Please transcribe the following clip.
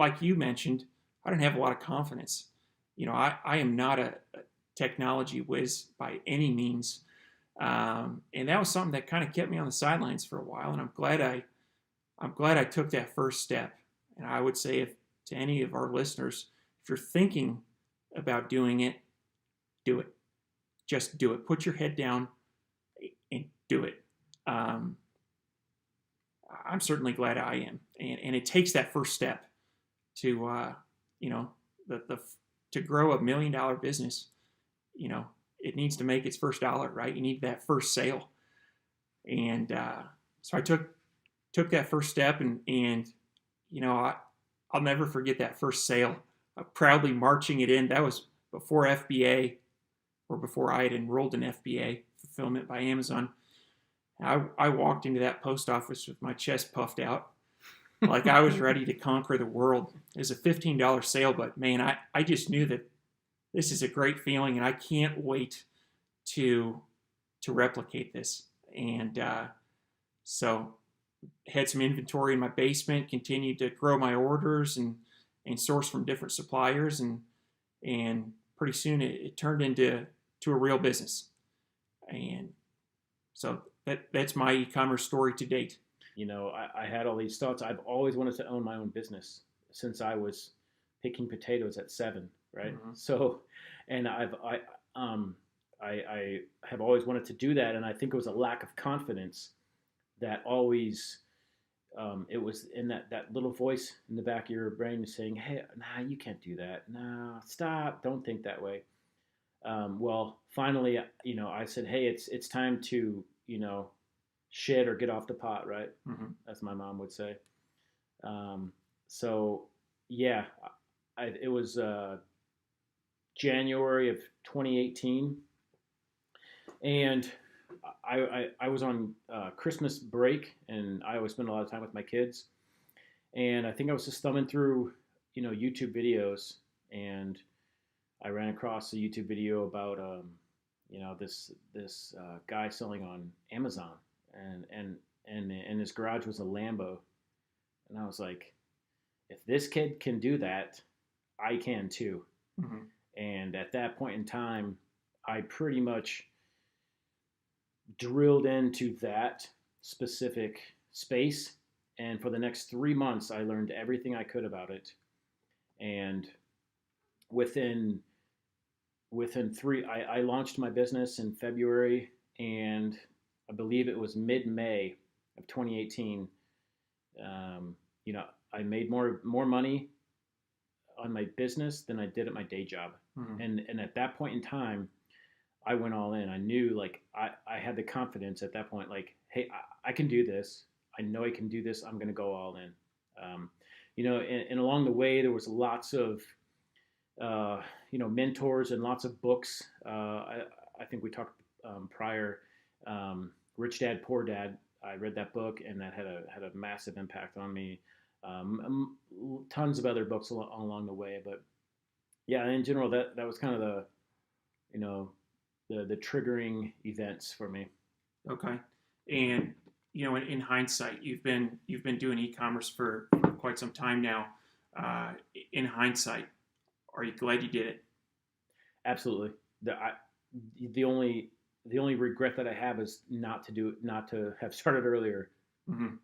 like you mentioned, I didn't have a lot of confidence. I am not a technology whiz by any means. And that was something that kind of kept me on the sidelines for a while. And I'm glad I took that first step. And I would say, if to any of our listeners, if you're thinking about doing it, do it. Just do it. Put your head down and do it. I'm certainly glad I am. And it takes that first step to, to grow $1 million business. It needs to make its first dollar, right? You need that first sale. And so I took that first step, and I'll never forget that first sale. Proudly marching it in. That was before FBA, or before I had enrolled in FBA, Fulfillment by Amazon. I walked into that post office with my chest puffed out, like I was ready to conquer the world. It was a $15 sale, but man, I just knew that this is a great feeling, and I can't wait to replicate this. And so had some inventory in my basement, continued to grow my orders and source from different suppliers, and pretty soon it turned into a real business. And so that's my e-commerce story to date. I had all these thoughts. I've always wanted to own my own business since I was picking potatoes at 7, right? Mm-hmm. So, and I have always wanted to do that, and I think it was a lack of confidence that always, it was in that little voice in the back of your brain saying, hey, nah, you can't do that. Nah, stop. Don't think that way. Well, finally, I said, hey, it's time to, shit or get off the pot, right? Mm-hmm. As my mom would say. So, yeah, it was January of 2018. And I was on Christmas break, and I always spend a lot of time with my kids. And I think I was just thumbing through, YouTube videos, and I ran across a YouTube video about, this guy selling on Amazon, and his garage was a Lambo, and I was like, if this kid can do that, I can too. Mm-hmm. And at that point in time, I pretty much drilled into that specific space, and for the next 3 months, I learned everything I could about it. And within three, I launched my business in February, and I believe it was mid-May of 2018. I made more money on my business than I did at my day job. Mm-hmm. And at that point in time, I went all in. I knew, like, I had the confidence at that point, like, hey, I can do this. I know I can do this. I'm going to go all in. And along the way, there was lots of, mentors and lots of books. I think we talked prior, Rich Dad, Poor Dad. I read that book, and that had a massive impact on me. Tons of other books along the way, but yeah, in general, that was kind of the triggering events for me. Okay. And in hindsight, you've been doing e-commerce for quite some time now. In hindsight, are you glad you did it? Absolutely. The only regret that I have is not to have started earlier. Mm-hmm.